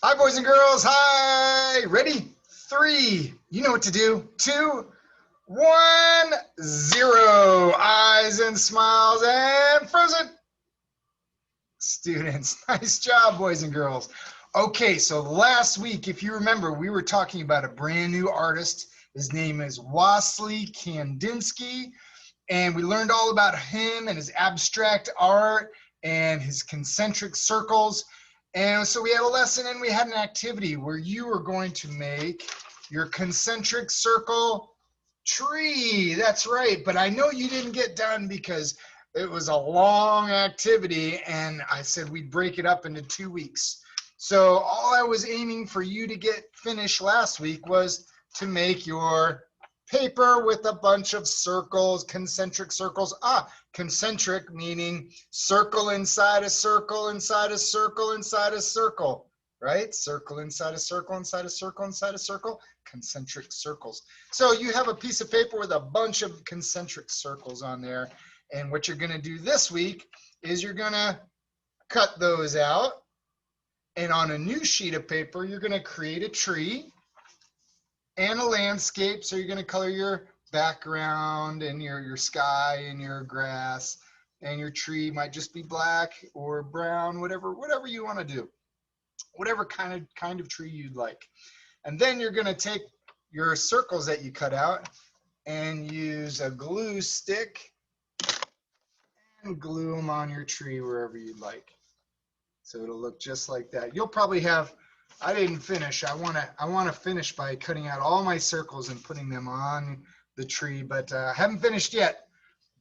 Hi, boys and girls. Hi. Ready? 3. You know what to do. 2, 1, 0. Eyes and smiles and frozen. Students, nice job, boys and girls. Okay, so last week, if you remember, we were talking about a brand new artist. His name is Wassily Kandinsky, and we learned all about him and his abstract art and his concentric circles. And so we had a lesson and we had an activity where you were going to make your concentric circle tree. That's right. But I know you didn't get done because it was a long activity and I said we'd break it up into 2 weeks. So all I was aiming for you to get finished last week was to make your paper with a bunch of circles, concentric circles. Concentric meaning circle inside a circle, inside a circle, inside a circle, right? Circle inside a circle, inside a circle, inside a circle, concentric circles. So you have a piece of paper with a bunch of concentric circles on there. And what you're going to do this week is you're going to cut those out. And on a new sheet of paper, you're going to create a tree and a landscape. So you're going to color your background and your sky and your grass, and your tree might just be black or brown, whatever you want to do, whatever kind of tree you'd like. And then you're going to take your circles that you cut out and use a glue stick and glue them on your tree wherever you'd like. So it'll look just like that. You'll probably have, I didn't finish. I want to finish by cutting out all my circles and putting them on the tree, but I haven't finished yet,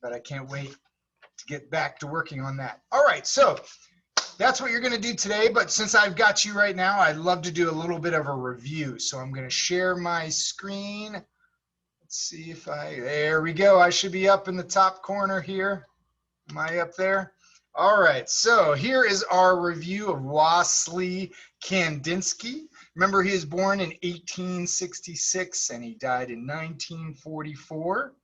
but I can't wait to get back to working on that. All right, so that's what you're going to do today, but since I've got you right now, I'd love to do a little bit of a review. So I'm going to share my screen. Let's see if there we go. I should be up in the top corner here. Am I up there? All right, so here is our review of Wassily Kandinsky. Remember, he was born in 1866 and he died in 1944.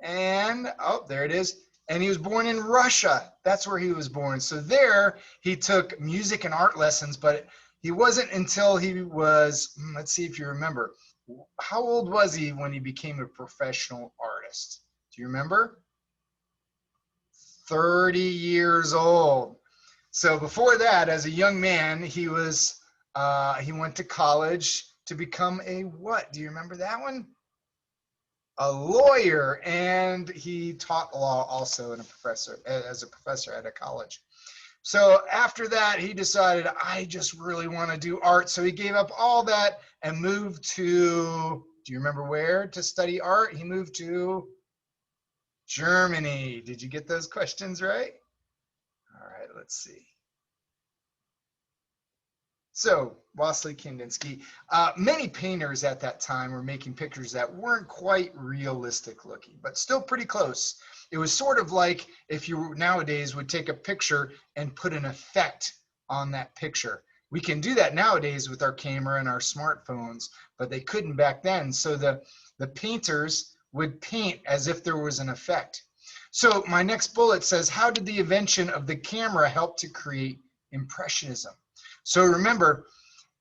And, oh, there it is. And he was born in Russia. That's where he was born. So there he took music and art lessons, but he wasn't until he was, let's see if you remember. How old was he when he became a professional artist? Do you remember? 30 years old. So before that, as a young man, he went to college to become a what? Do you remember that one? A lawyer, and he taught law also as a professor at a college. So after that, he decided, I just really want to do art. So he gave up all that and moved to, do you remember where to study art? He moved to Germany. Did you get those questions right? All right, let's see. So, Wassily Kandinsky, many painters at that time were making pictures that weren't quite realistic looking, but still pretty close. It was sort of like if you nowadays would take a picture and put an effect on that picture. We can do that nowadays with our camera and our smartphones, but they couldn't back then. So the painters would paint as if there was an effect. So my next bullet says, how did the invention of the camera help to create Impressionism? So remember,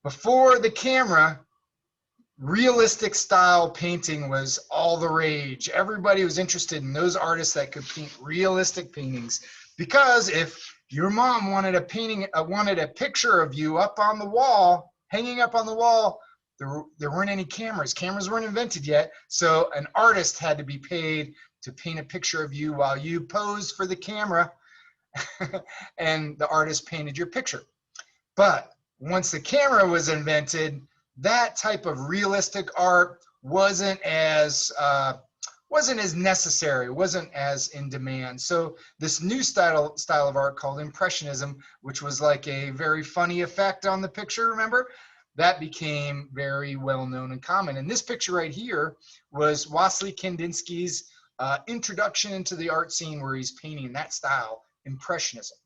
before the camera, realistic style painting was all the rage. Everybody was interested in those artists that could paint realistic paintings, because if your mom wanted a picture of you up on the wall, hanging up on the wall, there weren't any cameras. Cameras weren't invented yet, so an artist had to be paid to paint a picture of you while you posed for the camera, and the artist painted your picture. But once the camera was invented, that type of realistic art wasn't as necessary, wasn't as in demand. So this new style of art called Impressionism, which was like a very funny effect on the picture, remember? That became very well known and common. And this picture right here was Wassily Kandinsky's introduction into the art scene, where he's painting that style, Impressionism.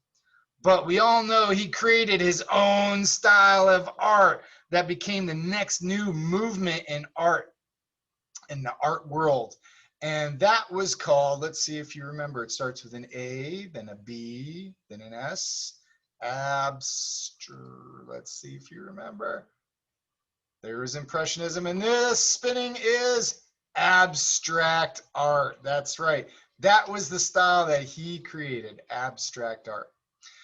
But we all know he created his own style of art that became the next new movement in art, in the art world. And that was called, let's see if you remember, it starts with an A, then a B, then an S, Let's see if you remember. There is Impressionism, and this spinning is abstract art. That's right. That was the style that he created, abstract art.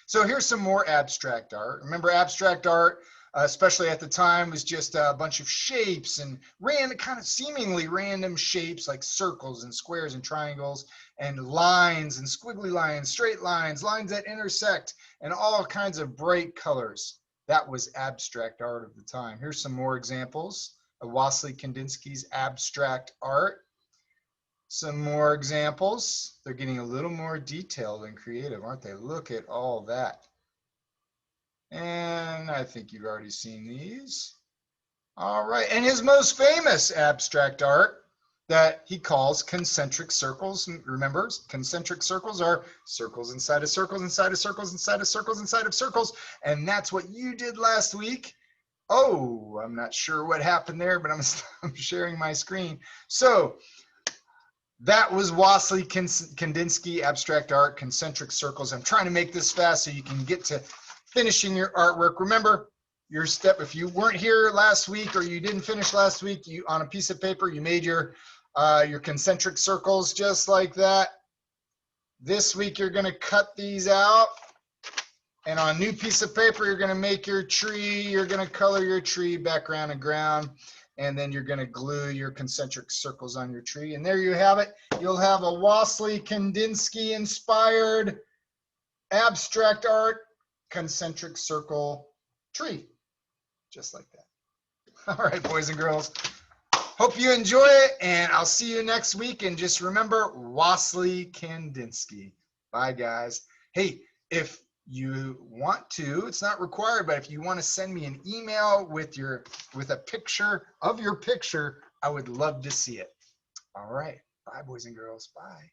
So here's some more abstract art. Remember, abstract art, especially at the time, was just a bunch of shapes and kind of seemingly random shapes like circles and squares and triangles and lines and squiggly lines, straight lines, lines that intersect, and all kinds of bright colors. That was abstract art of the time. Here's some more examples of Wassily Kandinsky's abstract art. Some more examples. They're getting a little more detailed and creative, aren't they? Look at all that. And I think you've already seen these. All right, and his most famous abstract art that he calls concentric circles. Remember, concentric circles are circles inside of circles, inside of circles, inside of circles, inside of circles. And that's what you did last week. Oh, I'm not sure what happened there, but I'm sharing my screen. So that was Wassily Kandinsky, abstract art, concentric circles. I'm trying to make this fast so you can get to finishing your artwork. Remember, your step, if you weren't here last week or you didn't finish last week, on a piece of paper, you made your concentric circles just like that. This week, you're going to cut these out. And on a new piece of paper, you're going to make your tree. You're going to color your tree background and ground. And then you're going to glue your concentric circles on your tree. And there you have it. You'll have a Wassily Kandinsky inspired abstract art concentric circle tree. Just like that. All right, boys and girls. Hope you enjoy it, and I'll see you next week. And just remember, Wassily Kandinsky. Bye, guys. Hey, if you want to, it's not required, but if you want to send me an email with a picture of your picture, I would love to see it. All right. Bye, boys and girls. Bye.